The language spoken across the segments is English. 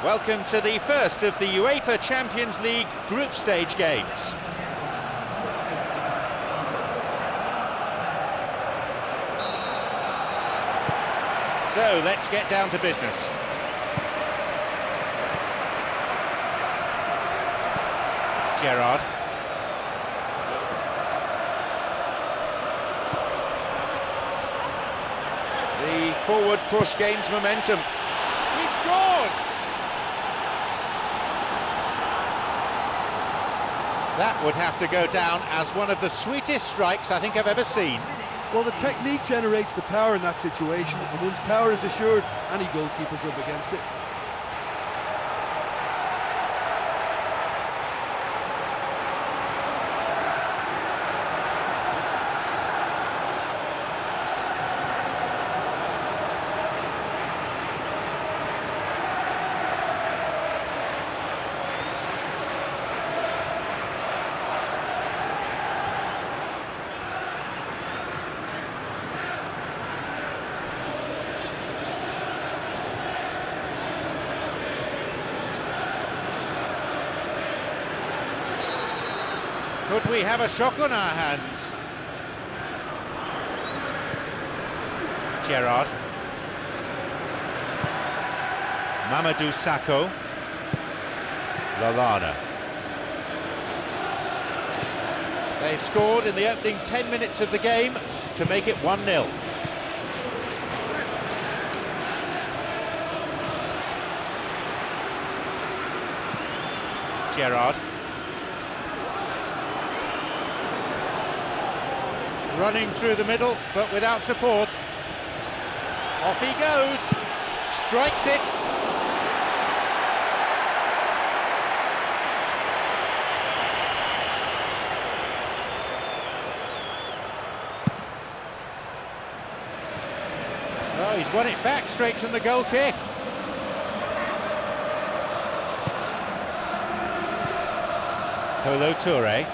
Welcome to the first of the UEFA Champions League group stage games. So let's get down to business. Gerrard. The forward push gains momentum. He scored! That would have to go down as one of the sweetest strikes I think I've ever seen. Well, the technique generates the power in that situation, and once power is assured, any goalkeeper's up against it. Could we have a shock on our hands? Gerrard. Mamadou Sakho. Lallana. They've scored in the opening 10 minutes of the game to make it 1-0. Gerrard. Running through the middle, but without support. Off he goes, strikes it. Oh, he's won it back straight from the goal kick. Kolo Touré.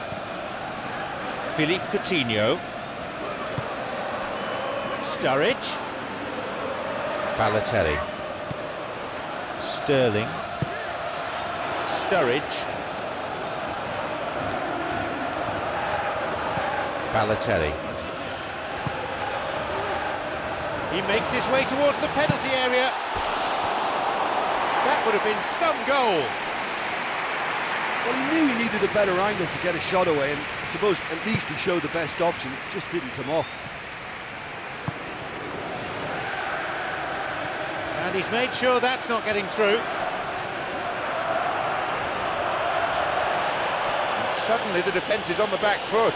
Philippe Coutinho. Sturridge. Balotelli. Sterling. Sturridge. Balotelli. He makes his way towards the penalty area. That would have been some goal. Well, he knew he needed a better angle to get a shot away, and I suppose at least he showed the best option. It just didn't come off. And he's made sure that's not getting through. And suddenly the defence is on the back foot.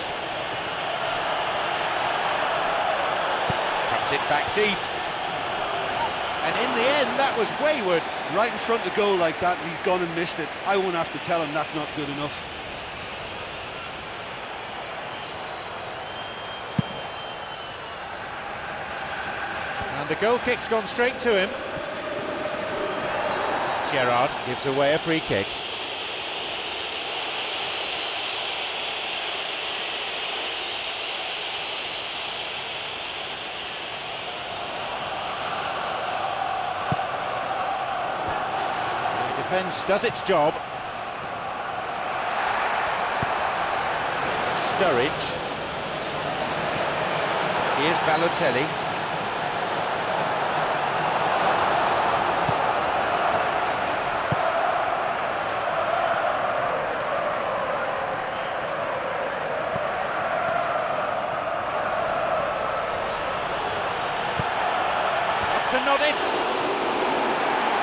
Cuts it back deep. And in the end, that was wayward. Right in front of goal like that, and he's gone and missed it. I won't have to tell him that's not good enough. And the goal kick's gone straight to him. Gerrard gives away a free kick. The defence does its job. Sturridge. Here's Balotelli. To nod it.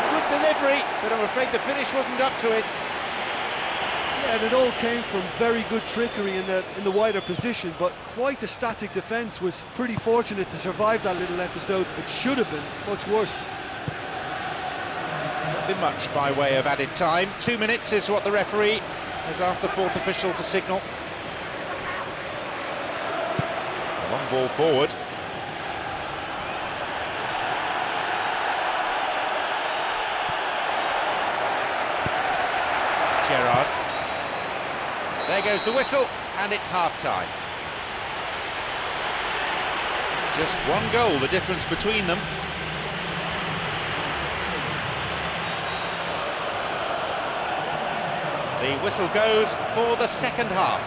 Good delivery, but I'm afraid the finish wasn't up to it. Yeah, and it all came from very good trickery in the wider position, but quite a static defence. Was pretty fortunate to survive that little episode. It should have been much worse. Not been much by way of added time. 2 minutes is what the referee has asked the fourth official to signal. A long ball forward. Gerrard. There goes the whistle, and it's half-time. Just one goal, the difference between them. The whistle goes for the second half.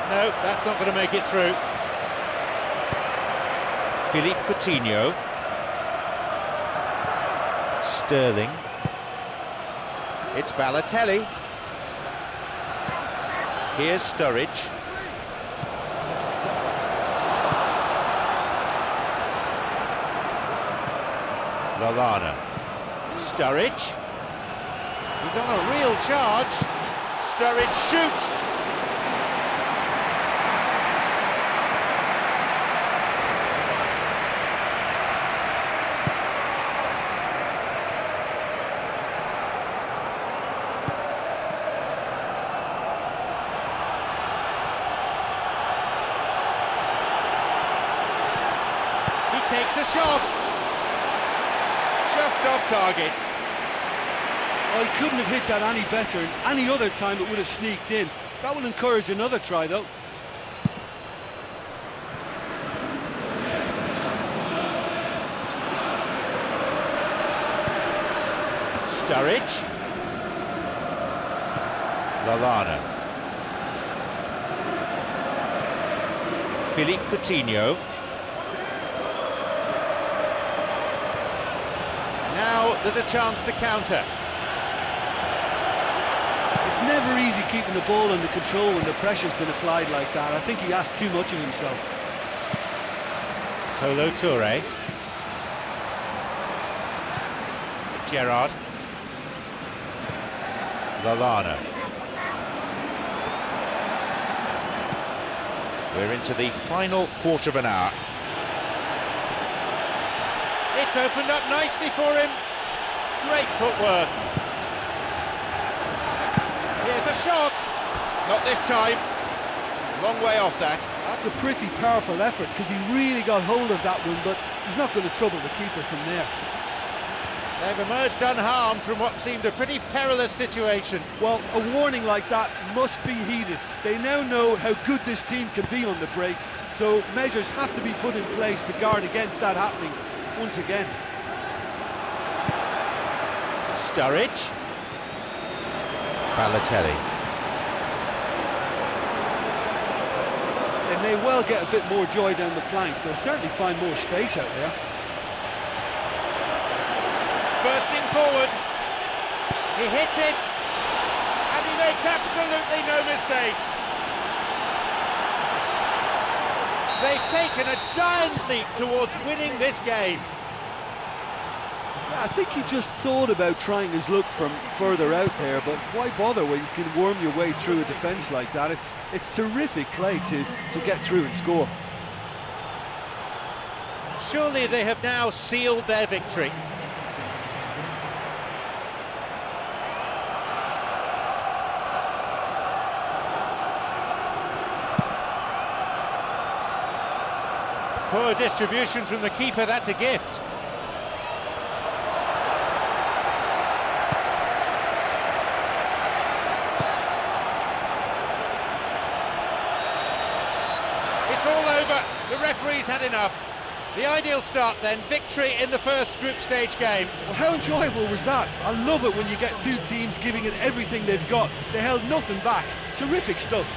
No, that's not going to make it through. Philippe Coutinho. Sterling. It's Balotelli. Here's Sturridge. Lallana. Sturridge. He's on a real charge. Sturridge shoots. Takes a shot, just off target. Oh, he couldn't have hit that any better, and any other time it would have sneaked in. That will encourage another try though. Sturridge. Lallana. Philippe Coutinho. Now there's a chance to counter. It's never easy keeping the ball under control when the pressure's been applied like that. I think he asked too much of himself. Kolo Touré. Gerrard. Lallana. We're into the final quarter of an hour. It's opened up nicely for him. Great footwork. Here's a shot. Not this time. Long way off that. That's a pretty powerful effort because he really got hold of that one, but he's not going to trouble the keeper from there. They've emerged unharmed from what seemed a pretty perilous situation. Well, a warning like that must be heeded. They now know how good this team can be on the break, so measures have to be put in place to guard against that happening once again. Sturridge. Balotelli. They may well get a bit more joy down the flanks. They'll certainly find more space out there. Bursting forward. He hits it. And he makes absolutely no mistake. They've taken a giant leap towards winning this game. I think he just thought about trying his luck from further out there, but why bother when you can worm your way through a defence like that? It's terrific play to get through and score. Surely they have now sealed their victory. Poor distribution from the keeper, that's a gift. It's all over, the referee's had enough. The ideal start then, victory in the first group stage game. Well, how enjoyable was that? I love it when you get two teams giving it everything they've got. They held nothing back. Terrific stuff.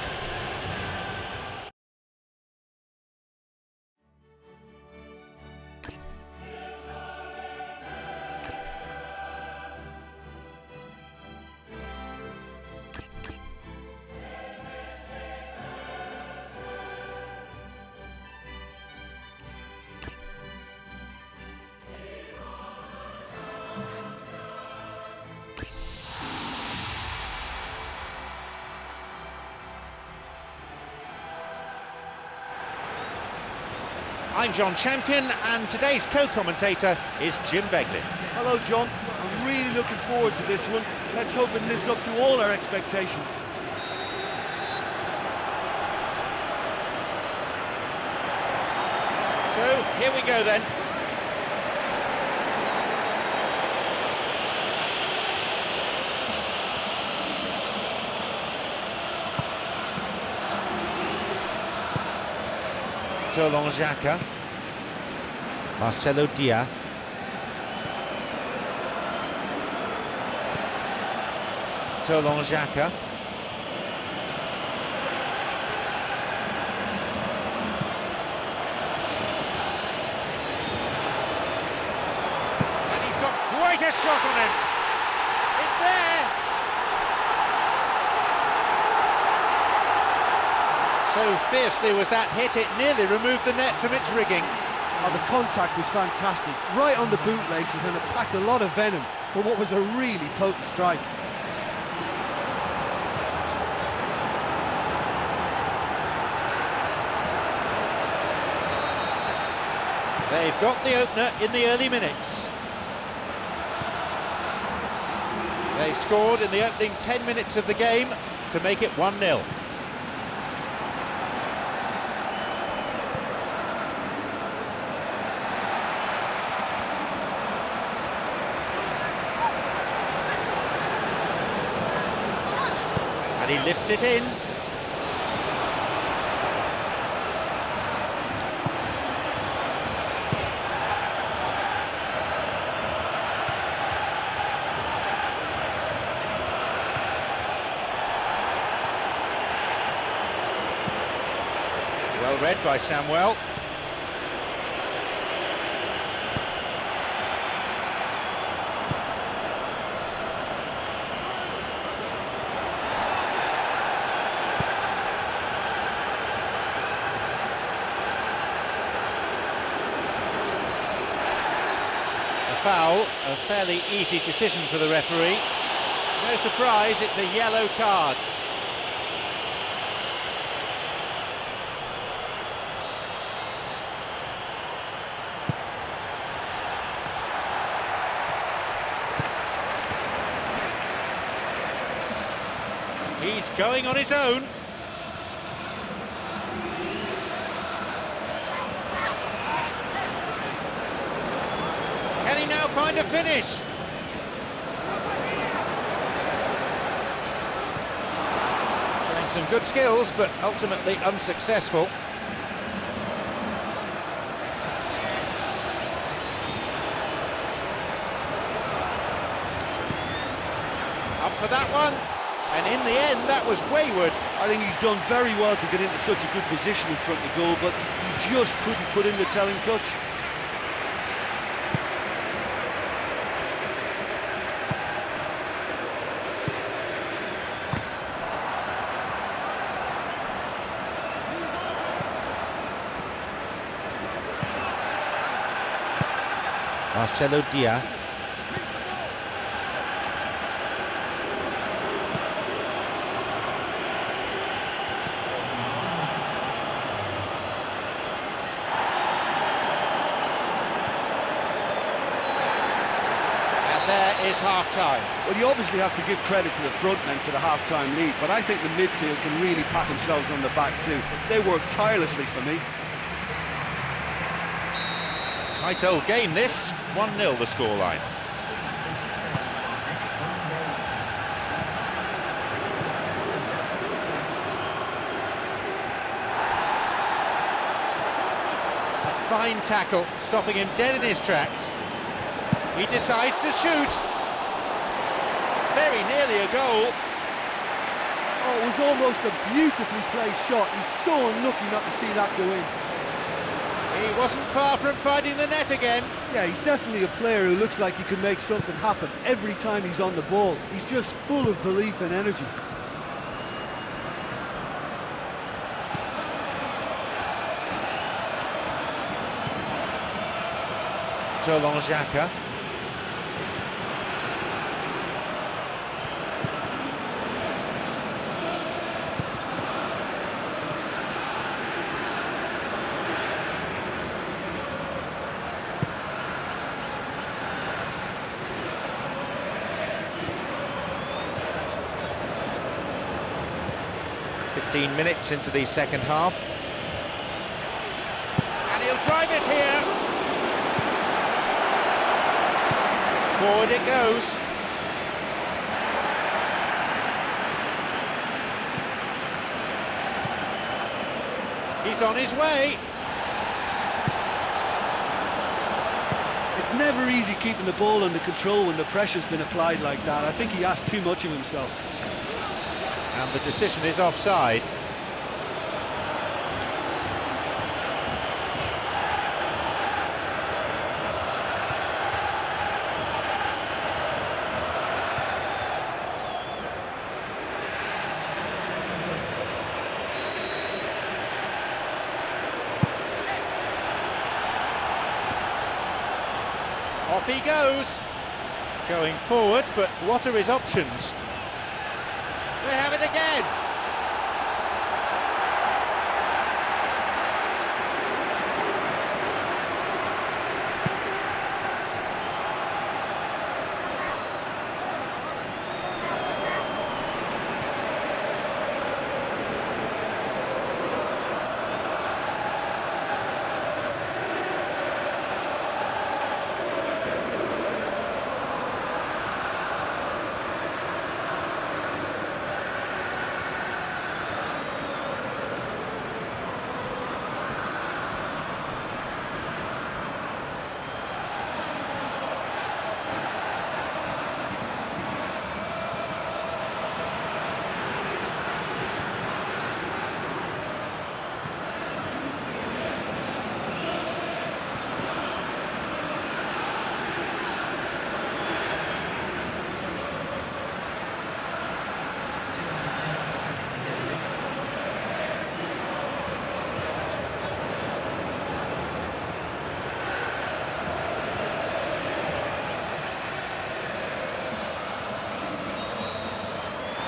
I'm John Champion, and today's co-commentator is Jim Beglin. Hello, John. I'm really looking forward to this one. Let's hope it lives up to all our expectations. So, here we go then. Xhaka. Marcelo Diaz. Xhaka. And he's got quite a shot on him. It's there. So fiercely was that hit, it nearly removed the net from its rigging. Oh, the contact was fantastic, right on the bootlaces, and it packed a lot of venom for what was a really potent strike. They've got the opener in the early minutes. They've scored in the opening 10 minutes of the game to make it 1-0. And he lifts it in. Well read by Samuel. A foul, a fairly easy decision for the referee. No surprise, it's a yellow card. He's going on his own. Can he now find a finish? Showing some good skills, but ultimately unsuccessful. Up for that one. And in the end, that was wayward. I think he's done very well to get into such a good position in front of the goal, but he just couldn't put in the telling touch. Marcelo Diaz. There is half-time. Well, you obviously have to give credit to the front men for the half-time lead, but I think the midfield can really pat themselves on the back too. They worked tirelessly for me. Tight old game this, 1-0 the scoreline. A fine tackle, stopping him dead in his tracks. He decides to shoot. Very nearly a goal. Oh, it was almost a beautifully placed shot. He's so unlucky not to see that go in. He wasn't far from finding the net again. Yeah, he's definitely a player who looks like he can make something happen every time he's on the ball. He's just full of belief and energy. Xhaka. "15 minutes into the second half. And he'll drive it here. Forward it goes. He's on his way. It's never easy keeping the ball under control when the pressure's been applied like that. I think he asked too much of himself. And the decision is offside. Off he goes, going forward, but what are his options? They have it again.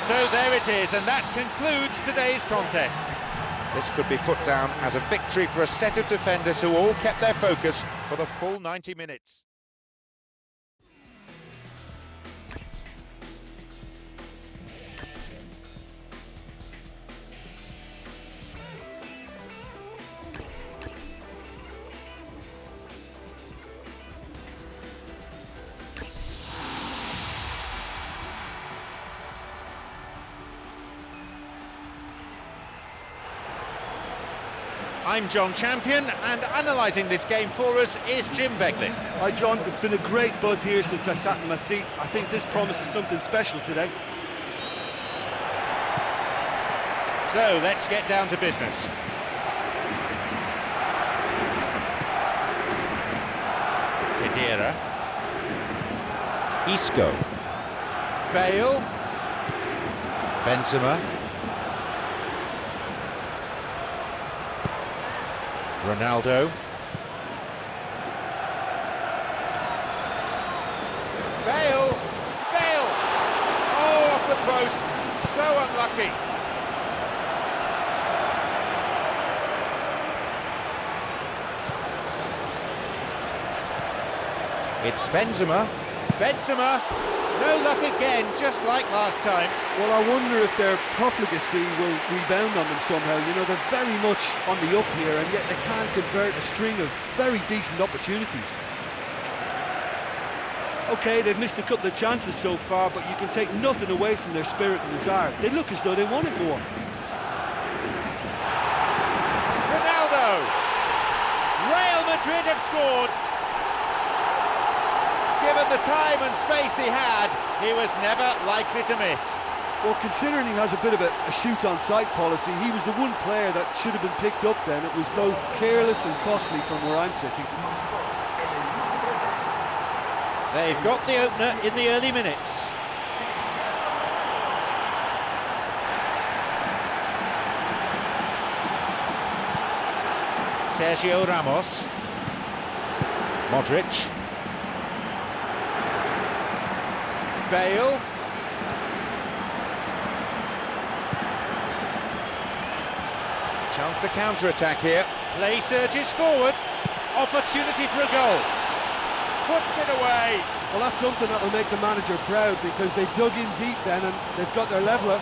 So there it is, and that concludes today's contest. This could be put down as a victory for a set of defenders who all kept their focus for the full 90 minutes. I'm John Champion, and analysing this game for us is Jim Begley. Hi John, it's been a great buzz here since I sat in my seat. I think this promises something special today. So let's get down to business. Khedira. Isco. Bale. Benzema. Ronaldo. Bale! Bale! Oh, off the post. So unlucky. It's Benzema. Benzema! No luck again, just like last time. Well, I wonder if their profligacy will rebound on them somehow. You know, they're very much on the up here, and yet they can't convert a string of very decent opportunities. OK, they've missed a couple of chances so far, but you can take nothing away from their spirit and desire. They look as though they want it more. Ronaldo! Real Madrid have scored. Given the time and space he had, he was never likely to miss. Well, considering he has a bit of a shoot-on-sight policy, he was the one player that should have been picked up then. It was both careless and costly from where I'm sitting. They've got the opener in the early minutes. Sergio Ramos. Modric. Bale. Chance to counter-attack here. Play surges forward. Opportunity for a goal. Puts it away. Well, that's something that will make the manager proud, because they dug in deep then and they've got their leveller.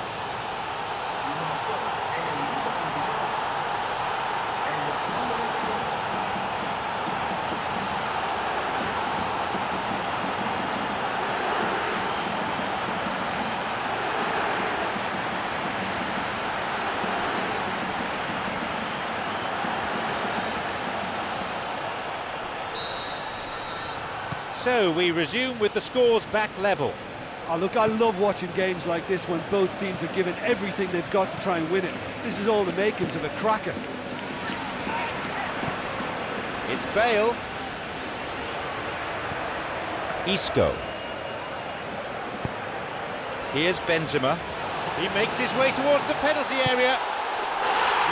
So we resume with the scores back level. Oh, look, I love watching games like this when both teams are giving everything they've got to try and win it. This is all the makings of a cracker. It's Bale. Isco. Here's Benzema. He makes his way towards the penalty area.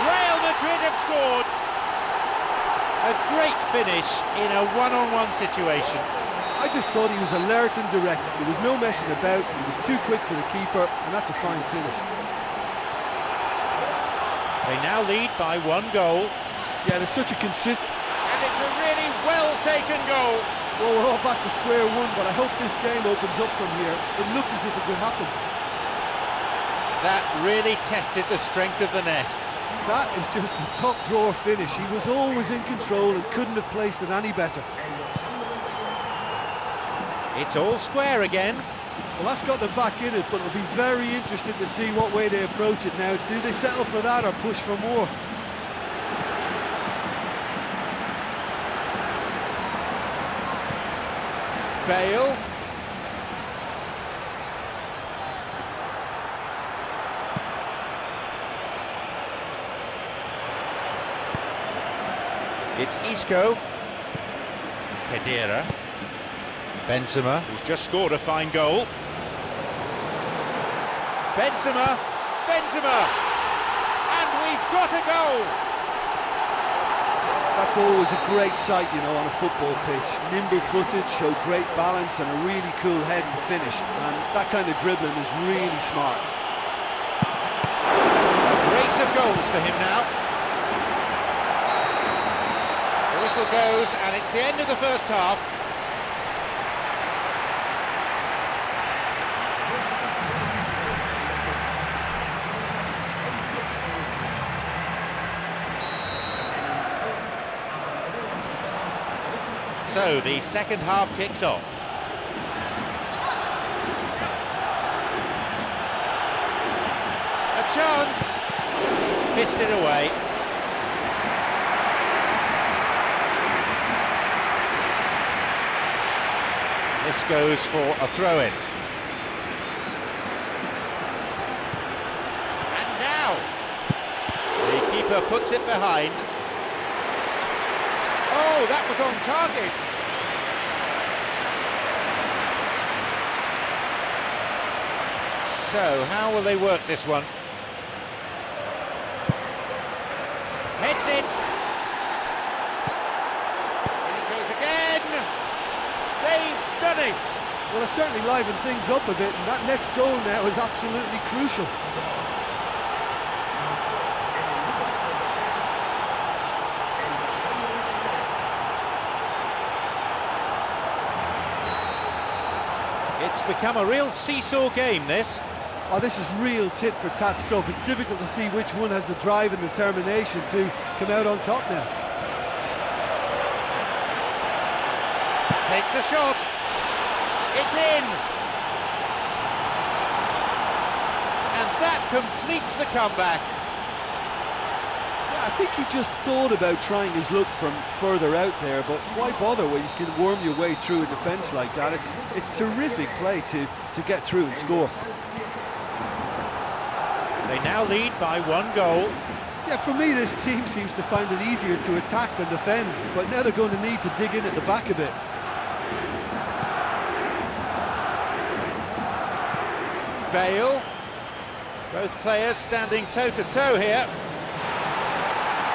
Real Madrid have scored. A great finish in a one-on-one situation. I just thought he was alert and direct. There was no messing about. He was too quick for the keeper, and that's a fine finish. They now lead by 1 goal. Yeah, there's such a consistent... And it's a really well-taken goal. Well, we're all back to square one, but I hope this game opens up from here. It looks as if it could happen. That really tested the strength of the net. That is just the top drawer finish. He was always in control and couldn't have placed it any better. It's all square again. Well, that's got them back in it, but it'll be very interesting to see what way they approach it now. Do they settle for that or push for more? Bale. It's Isco. Kedira. Benzema, who's just scored a fine goal. Benzema. And we've got a goal! That's always a great sight, you know, on a football pitch. Nimble-footed, show great balance and a really cool head to finish. And that kind of dribbling is really smart. A brace of goals for him now. The whistle goes and it's the end of the first half. So the second half kicks off. A chance, fisted away. This goes for a throw-in. And now, the keeper puts it behind. Oh, that was on target. So, how will they work this one? Heads it. In it goes again. They've done it. Well, it certainly livened things up a bit, and that next goal now is absolutely crucial. It's become a real seesaw game, this. Oh, this is real tit-for-tat stuff. It's difficult to see which one has the drive and determination to come out on top now. Takes a shot. It's in. And that completes the comeback. Yeah, I think he just thought about trying his luck from further out there, but why bother when you can worm your way through a defence like that? It's terrific play to get through and score. They now lead by 1 goal. Yeah, for me, this team seems to find it easier to attack than defend, but now they're going to need to dig in at the back a bit. Bale. Both players standing toe-to-toe here.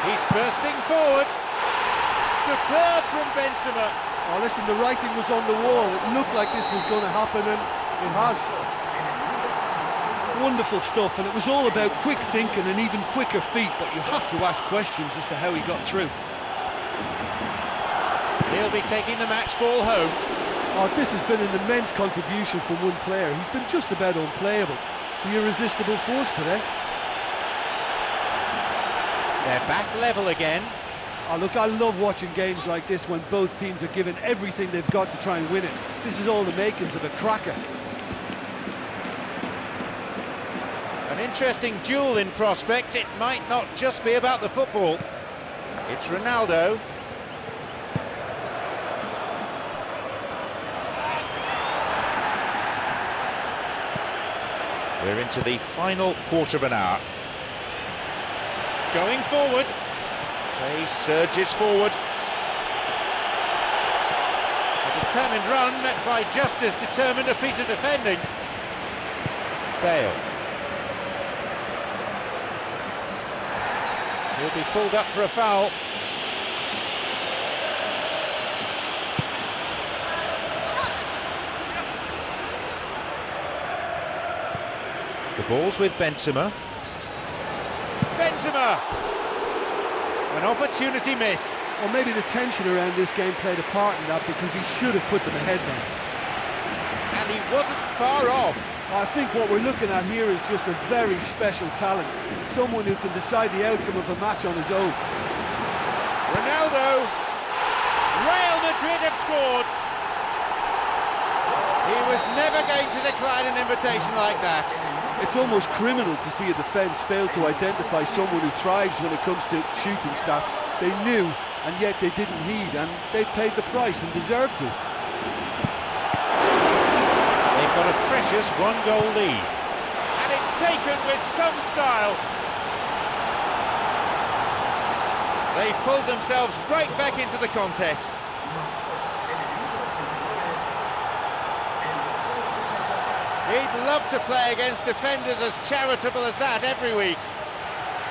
He's bursting forward. Superb from Benzema. Oh, listen, the writing was on the wall. It looked like this was going to happen, and it has. Wonderful stuff, and it was all about quick thinking and even quicker feet, but you have to ask questions as to how he got through. He'll be taking the match ball home. Oh, this has been an immense contribution from one player. He's been just about unplayable. The irresistible force today. They're back level again. Oh, look, I love watching games like this when both teams are giving everything they've got to try and win it. This is all the makings of a cracker. An interesting duel in prospect. It might not just be about the football. It's Ronaldo. We're into the final quarter of an hour. Going forward. Play surges forward. A determined run met by just as determined a piece of defending. Bale. He'll be pulled up for a foul. The ball's with Benzema. Benzema! An opportunity missed. Well, maybe the tension around this game played a part in that, because he should have put them ahead then. And he wasn't far off. I think what we're looking at here is just a very special talent. Someone who can decide the outcome of a match on his own. Ronaldo! Real Madrid have scored! He was never going to decline an invitation like that. It's almost criminal to see a defence fail to identify someone who thrives when it comes to shooting stats. They knew, and yet they didn't heed, and they've paid the price and deserve to. They've got a precious one-goal lead. And it's taken with some style. They've pulled themselves right back into the contest. He'd love to play against defenders as charitable as that every week.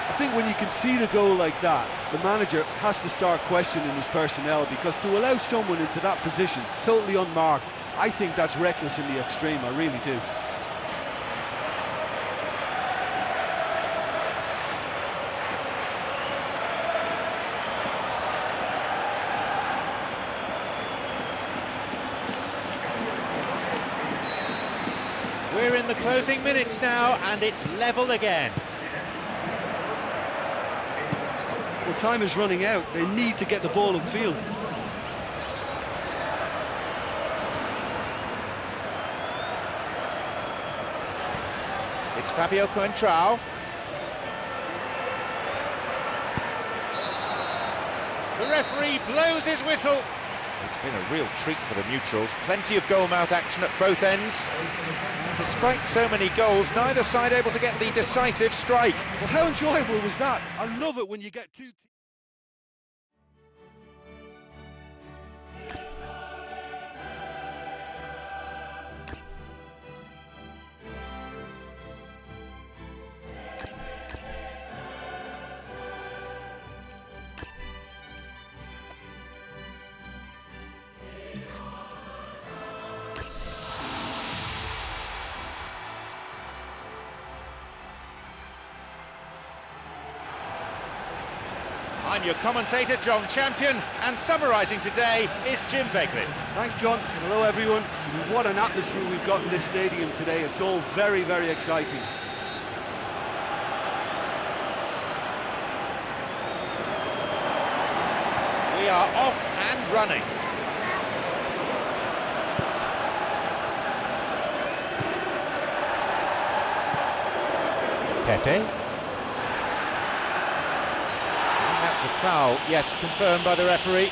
I think when you concede a goal like that, the manager has to start questioning his personnel, because to allow someone into that position, totally unmarked, I think that's reckless in the extreme, I really do. We're in the closing minutes now, and it's level again. Well, time is running out. They need to get the ball in field. It's Fabio Coentrao. The referee blows his whistle. It's been a real treat for the neutrals. Plenty of goal-mouth action at both ends. And despite so many goals, neither side able to get the decisive strike. Well, how enjoyable was that? I love it when you get two... I'm your commentator, John Champion, and summarising today is Jim Beglin. Thanks, John. Hello, everyone. What an atmosphere we've got in this stadium today. It's all very, very exciting. We are off and running. Pepe. That's a foul, yes, confirmed by the referee.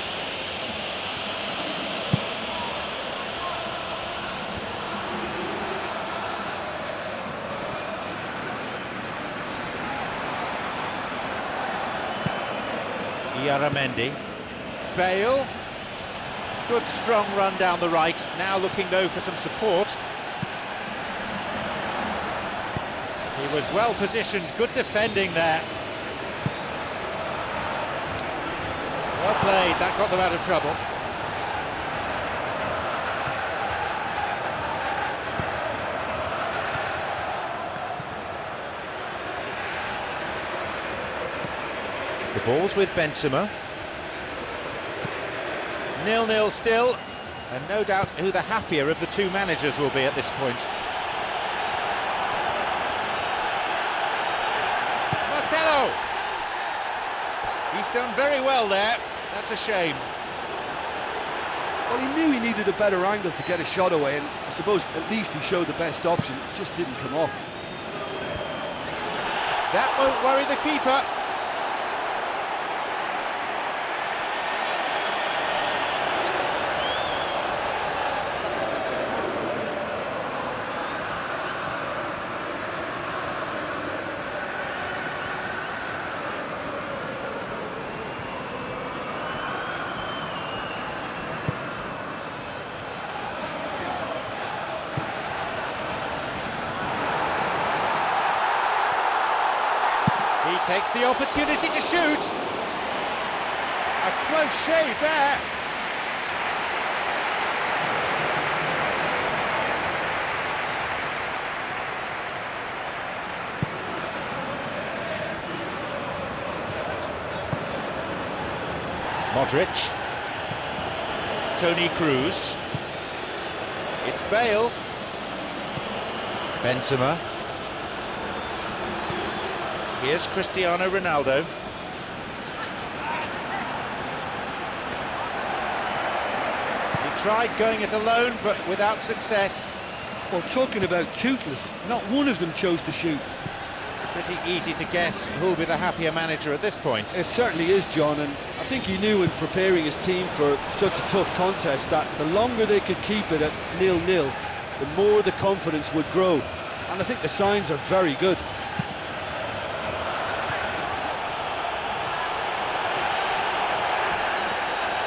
Iaramendi. Bale. Good strong run down the right, now looking though for some support. He was well positioned, good defending there. Well played, that got them out of trouble. The ball's with Benzema. 0-0 still, and no doubt who the happier of the two managers will be at this point. Marcelo! He's done very well there. That's a shame. Well, he knew he needed a better angle to get a shot away, and I suppose at least he showed the best option. It just didn't come off. That won't worry the keeper. takes the opportunity to shoot. A close shave there. Modric. Toni Kroos. It's Bale. Benzema. Here's Cristiano Ronaldo. He tried going it alone, but without success. Well, talking about toothless, not one of them chose to shoot. Pretty easy to guess who'll be the happier manager at this point. It certainly is, John, and I think he knew in preparing his team for such a tough contest that the longer they could keep it at 0-0, the more the confidence would grow. And I think the signs are very good.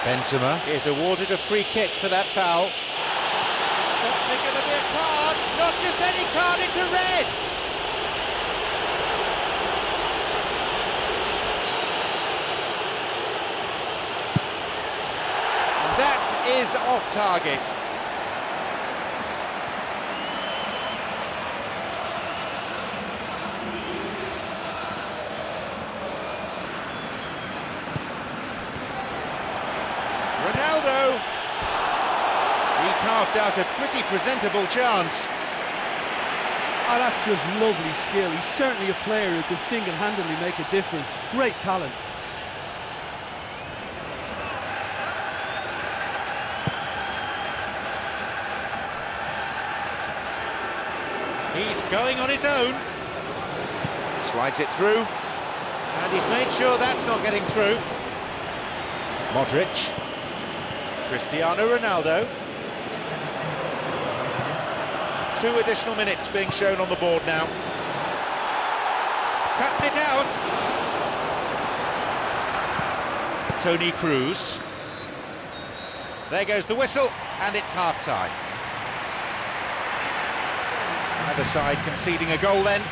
Benzema is awarded a free kick for that foul. It's certainly going to be a card, not just any card, it's a red! And that is off target. Ronaldo! He carved out a pretty presentable chance. Oh, that's just lovely skill. He's certainly a player who can single-handedly make a difference. Great talent. He's going on his own. Slides it through. And he's made sure that's not getting through. Modric. Cristiano Ronaldo. 2 additional minutes being shown on the board now. Cuts it out. Toni Kroos. There goes the whistle, and it's half-time. Either side conceding a goal then.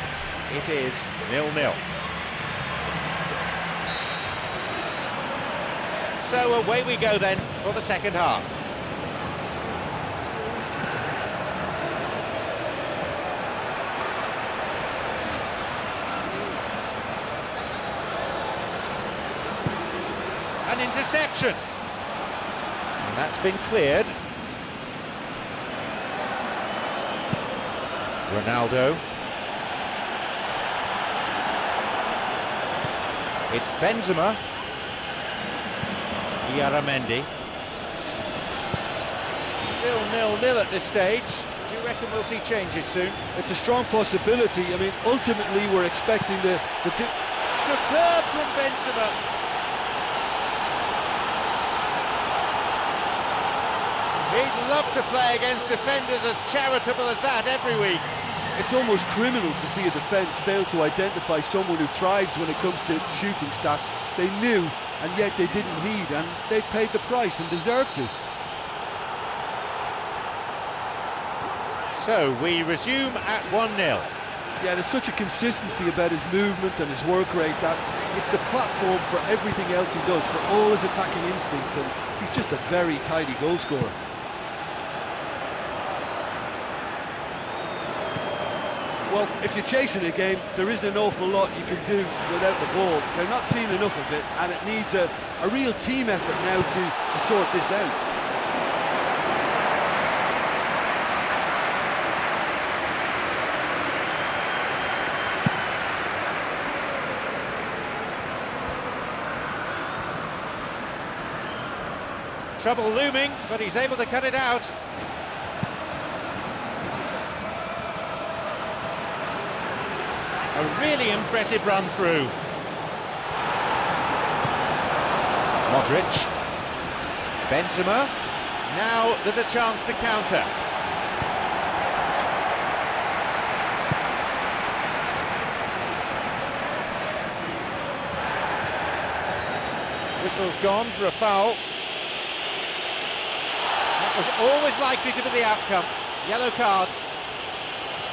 It is 0-0. So away we go then for the second half. An interception. And that's been cleared. Ronaldo. It's Benzema. Yaramendi. Still 0-0 at this stage. Do you reckon we'll see changes soon? It's a strong possibility. I mean, ultimately, we're expecting the Superb from Benzema. He'd love to play against defenders as charitable as that every week. It's almost criminal to see a defence fail to identify someone who thrives when it comes to shooting stats. They knew, and yet they didn't heed, and they've paid the price and deserve to. So we resume at 1-0. Yeah, there's such a consistency about his movement and his work rate that it's the platform for everything else he does, for all his attacking instincts, and he's just a very tidy goal scorer. Well, if you're chasing a game, there isn't an awful lot you can do without the ball. They're not seeing enough of it, and it needs a real team effort now to sort this out. Trouble looming, but he's able to cut it out. A really impressive run through. Modric. Benzema. Now there's a chance to counter. Whistle's gone for a foul. That was always likely to be the outcome. Yellow card.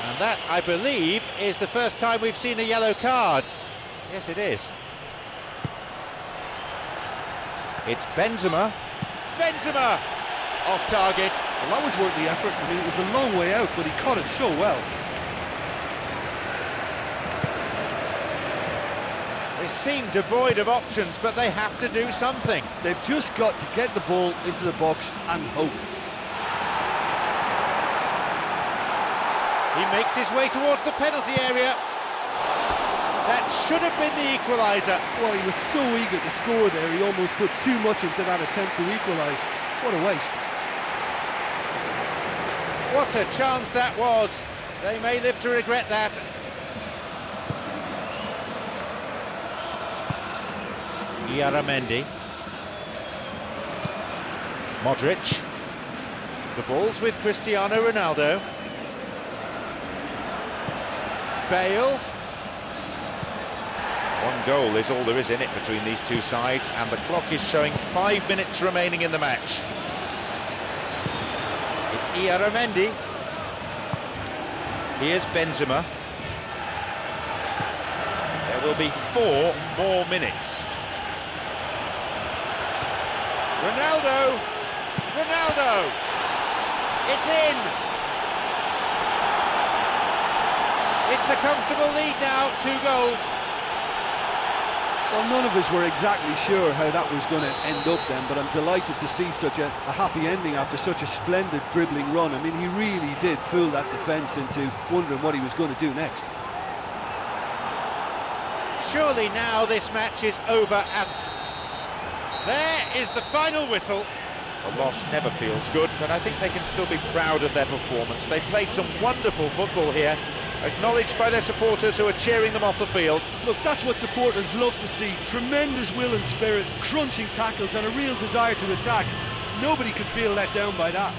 And that, I believe, is the first time we've seen a yellow card. Yes, it is. It's Benzema. Benzema! Off target. Well, that was worth the effort. I mean, it was a long way out, but he caught it so well. They seem devoid of options, but they have to do something. They've just got to get the ball into the box and hope. He makes his way towards the penalty area. That should have been the equaliser. Well, he was so eager to score there, he almost put too much into that attempt to equalise. What a waste. What a chance that was. They may live to regret that. Iaramendi. Modric. The ball's with Cristiano Ronaldo. Bale. One goal is all there is in it between these two sides, and the clock is showing 5 minutes remaining in the match. It's Iaramendi. Here's Benzema. There will be 4 more minutes. Ronaldo! Ronaldo! It's in! It's a comfortable lead now, 2 goals. Well, none of us were exactly sure how that was going to end up then, but I'm delighted to see such a happy ending after such a splendid dribbling run. I mean, he really did fool that defence into wondering what he was going to do next. Surely now this match is over as... There is the final whistle. A loss never feels good, but I think they can still be proud of their performance. They played some wonderful football here, acknowledged by their supporters who are cheering them off the field. Look, that's what supporters love to see. Tremendous will and spirit, crunching tackles and a real desire to attack. Nobody could feel let down by that.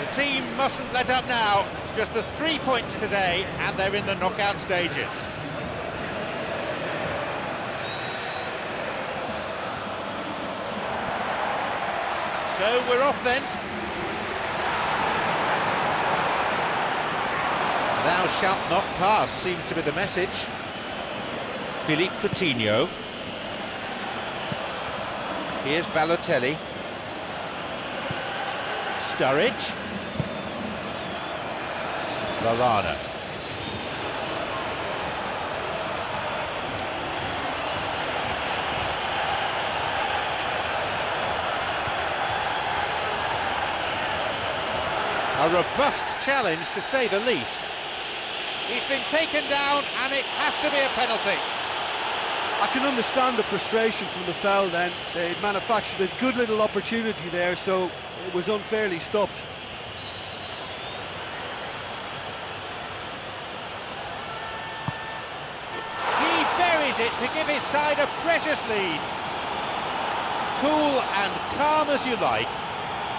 The team mustn't let up now. Just the 3 points today, and they're in the knockout stages. So we're off then. Thou shalt not pass seems to be the message. Philippe Coutinho. Here's Balotelli. Sturridge. Lallana. A robust challenge, to say the least. He's been taken down, and it has to be a penalty. I can understand the frustration from the foul then. They manufactured a good little opportunity there, so it was unfairly stopped. He buries it to give his side a precious lead. Cool and calm as you like.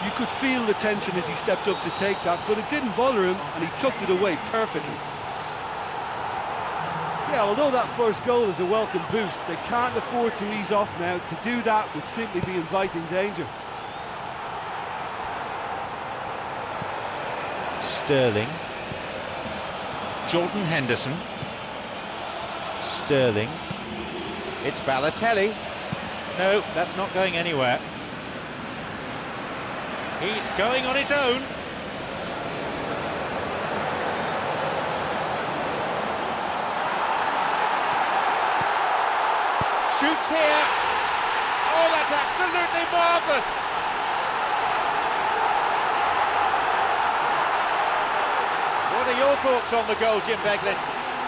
You could feel the tension as he stepped up to take that, but it didn't bother him, and he tucked it away perfectly. Yeah, although that first goal is a welcome boost, they can't afford to ease off now. To do that would simply be inviting danger. Sterling. Jordan Henderson. Sterling. It's Balotelli. No, that's not going anywhere. He's going on his own. Shoots here. Oh, that's absolutely marvellous. What are your thoughts on the goal, Jim Beglin?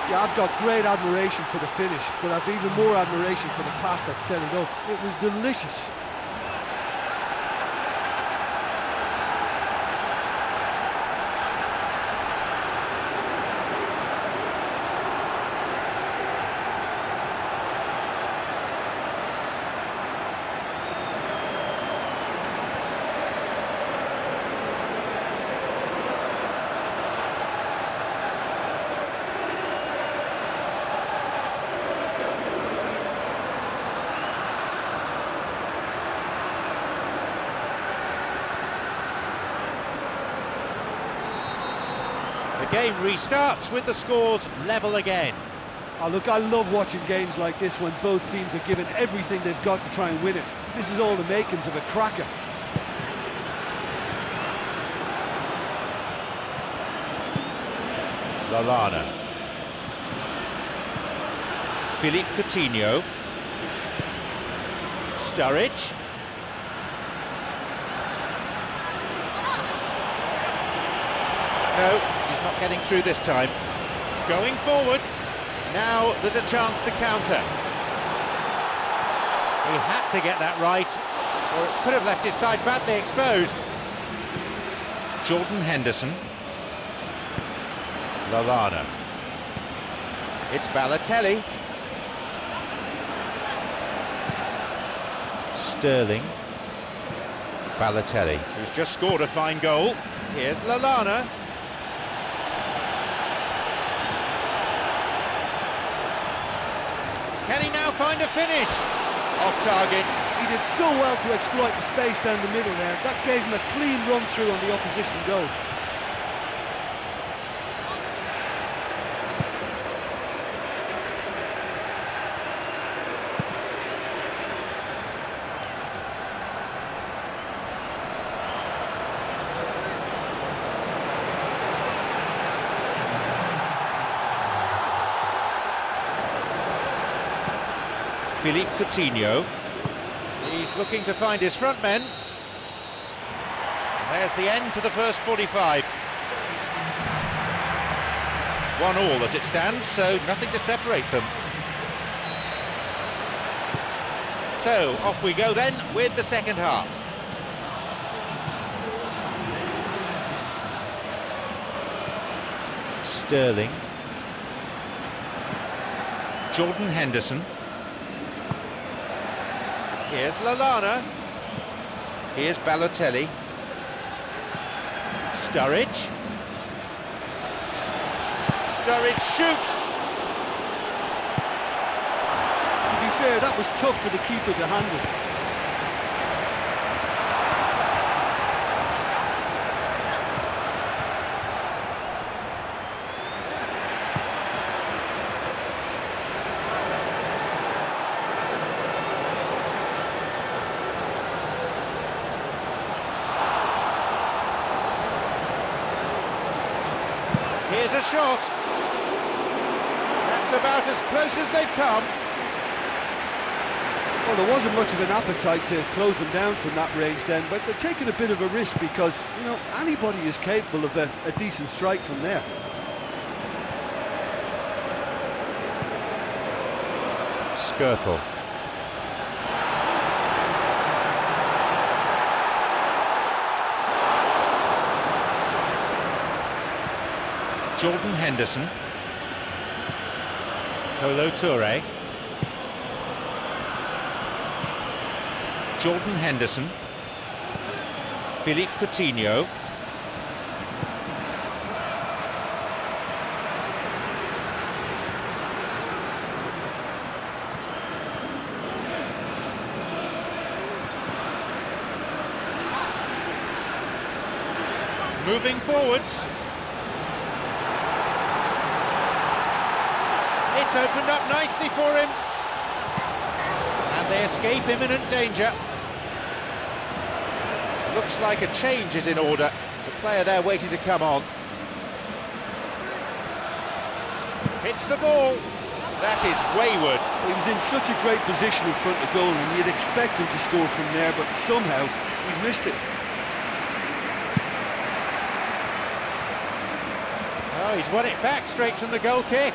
Yeah, I've got great admiration for the finish, but I've even more admiration for the pass that set it up. It was delicious. The game restarts with the scores level again. Oh, look, I love watching games like this when both teams are giving everything they've got to try and win it. This is all the makings of a cracker. Lallana. Philippe Coutinho. Sturridge. No, he's not getting through this time. Going forward. Now there's a chance to counter. He had to get that right, or it could have left his side badly exposed. Jordan Henderson. Lallana. It's Balotelli. Sterling. Balotelli, who's just scored a fine goal. Here's Lallana. Can he now find a finish? Off target. He did so well to exploit the space down the middle there. That gave him a clean run through on the opposition goal. Philippe Coutinho. He's looking to find his front men. And there's the end to the first 45. 1-1 as it stands, so nothing to separate them. So, off we go then with the second half. Sterling. Jordan Henderson. Here's Lallana. Here's Balotelli. Sturridge. Sturridge shoots. To be fair, that was tough for the keeper to handle. Here's a shot. That's about as close as they've come. Well, there wasn't much of an appetite to close them down from that range then, but they're taking a bit of a risk because, you know, anybody is capable of a decent strike from there. Skirtle. Jordan Henderson. Kolo Touré. Jordan Henderson. Philippe Coutinho. Moving forwards. It's opened up nicely for him. And they escape imminent danger. Looks like a change is in order. There's a player there waiting to come on. Hits the ball. That is wayward. He was in such a great position in front of goal and you'd expect him to score from there, but somehow he's missed it. Oh, he's won it back straight from the goal kick.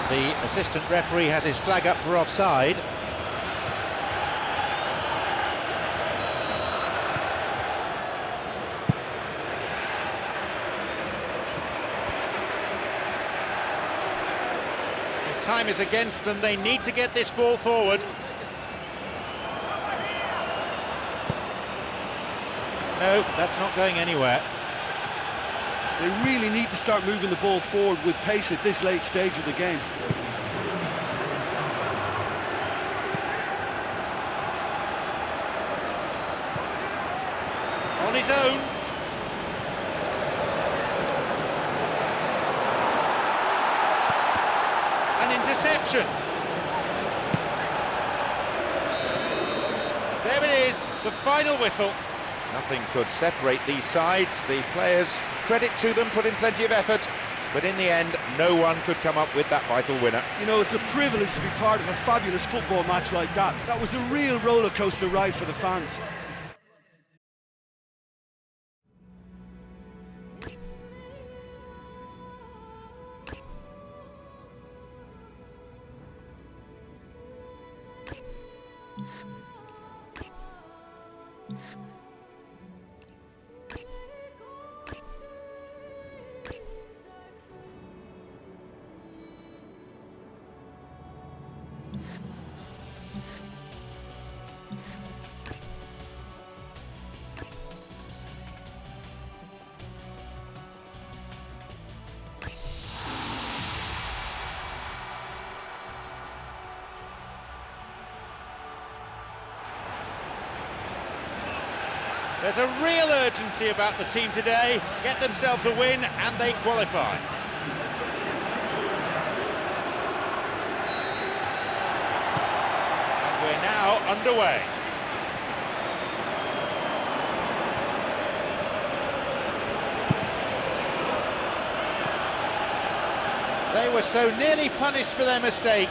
The assistant referee has his flag up for offside. The time is against them, they need to get this ball forward. No, that's not going anywhere. They really need to start moving the ball forward with pace at this late stage of the game. his own. An interception. There it is, the final whistle. Nothing could separate these sides. The players, credit to them, put in plenty of effort, but in the end, no one could come up with that vital winner. You know, it's a privilege to be part of a fabulous football match like that. That was a real roller coaster ride for the fans. There's a real urgency about the team today. Get themselves a win and they qualify. And we're now underway. They were so nearly punished for their mistake.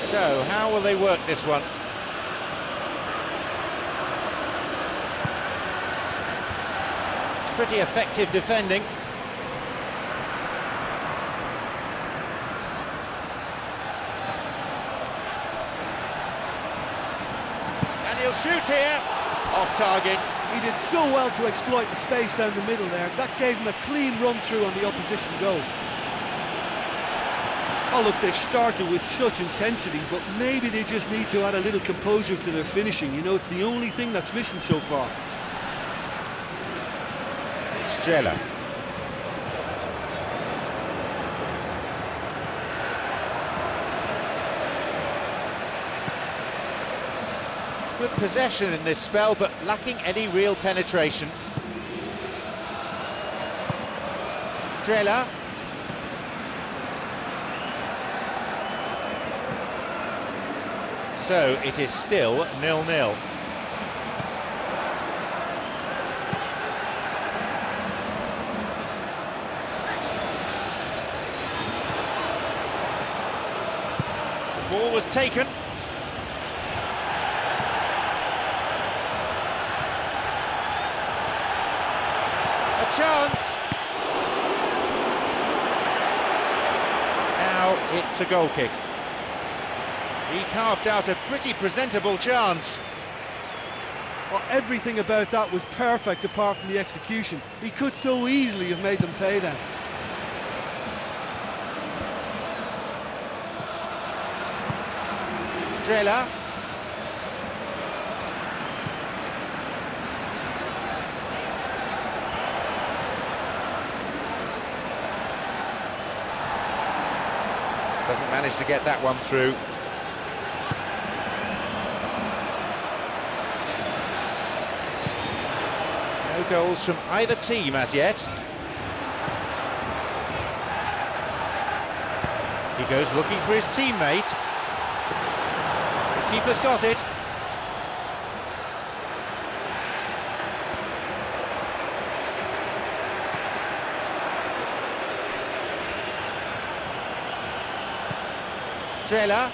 So, how will they work this one? Pretty effective defending. And he'll shoot here. Off target. He did so well to exploit the space down the middle there. That gave him a clean run through on the opposition goal. Oh look, they've started with such intensity, but maybe they just need to add a little composure to their finishing. You know, it's the only thing that's missing so far. Strela. Good possession in this spell, but lacking any real penetration. Strela. So it is still 0-0. Ball was taken. A chance. Now it's a goal kick. He carved out a pretty presentable chance. Well, everything about that was perfect apart from the execution. He could so easily have made them pay then. Strela. Doesn't manage to get that one through. No goals from either team as yet. He goes looking for his teammate. Keeper's got it. Strela.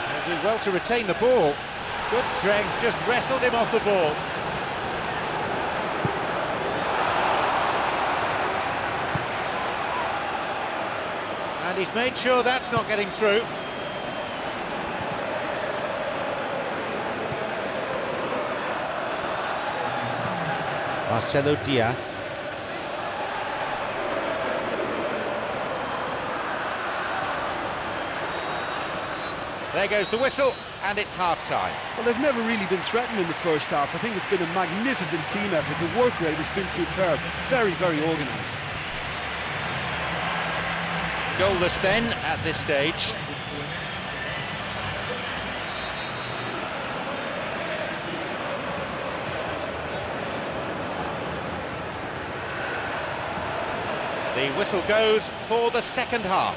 They'll do well to retain the ball. Good strength, just wrestled him off the ball. And he's made sure that's not getting through. Marcelo Diaz. There goes the whistle, and it's half-time. Well, they've never really been threatened in the first half. I think it's been a magnificent team effort. The work rate has been superb. Very, very organised. Goalless then at this stage. The whistle goes for the second half.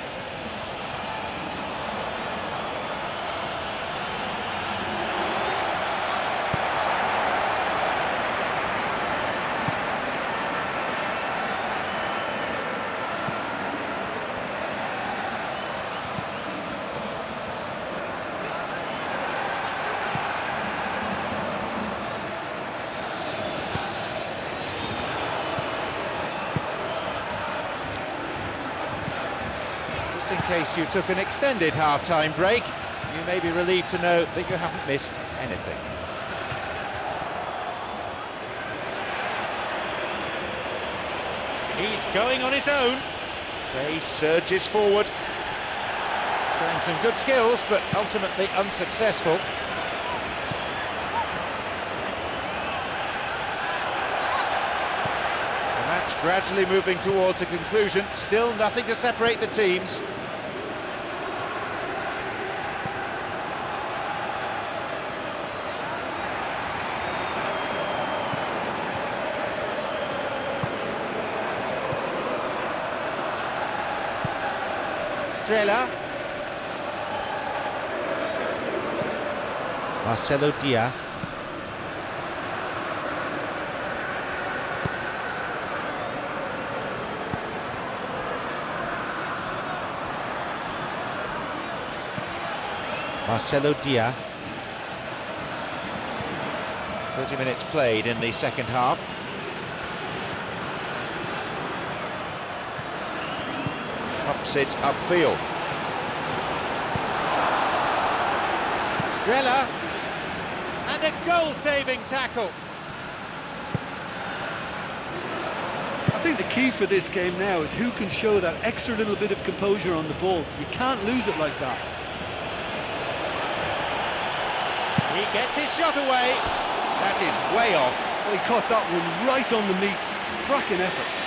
Just in case you took an extended half-time break, you may be relieved to know that you haven't missed anything. He's going on his own. He surges forward, showing some good skills, but ultimately unsuccessful. The match gradually moving towards a conclusion, still nothing to separate the teams. Estrella. Marcelo Diaz. Marcelo Diaz. 30 minutes played in the second half. Tops it upfield. Estrella, and a goal-saving tackle. I think the key for this game now is who can show that extra little bit of composure on the ball. You can't lose it like that. He gets his shot away. That is way off. Well, he caught that one right on the meat. Cracking effort.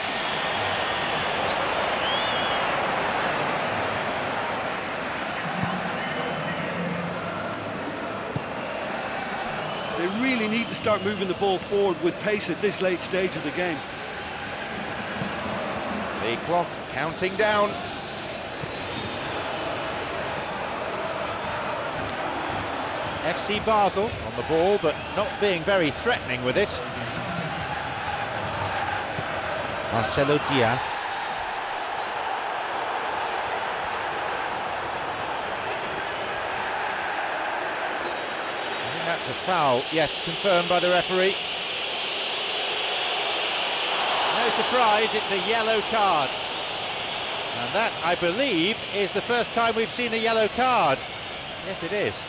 They really need to start moving the ball forward with pace at this late stage of the game. The clock counting down. FC Basel on the ball, but not being very threatening with it. Marcelo Diaz. That's a foul, yes, confirmed by the referee. No surprise, it's a yellow card. And that, I believe, is the first time we've seen a yellow card. Yes, it is.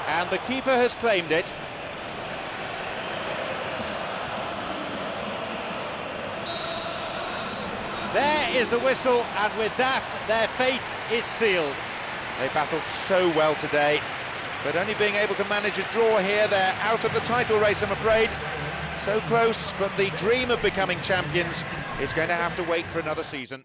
And the keeper has claimed it. There is the whistle, and with that, their fate is sealed. They battled so well today, but only being able to manage a draw here, they're out of the title race, I'm afraid. So close, but the dream of becoming champions is going to have to wait for another season.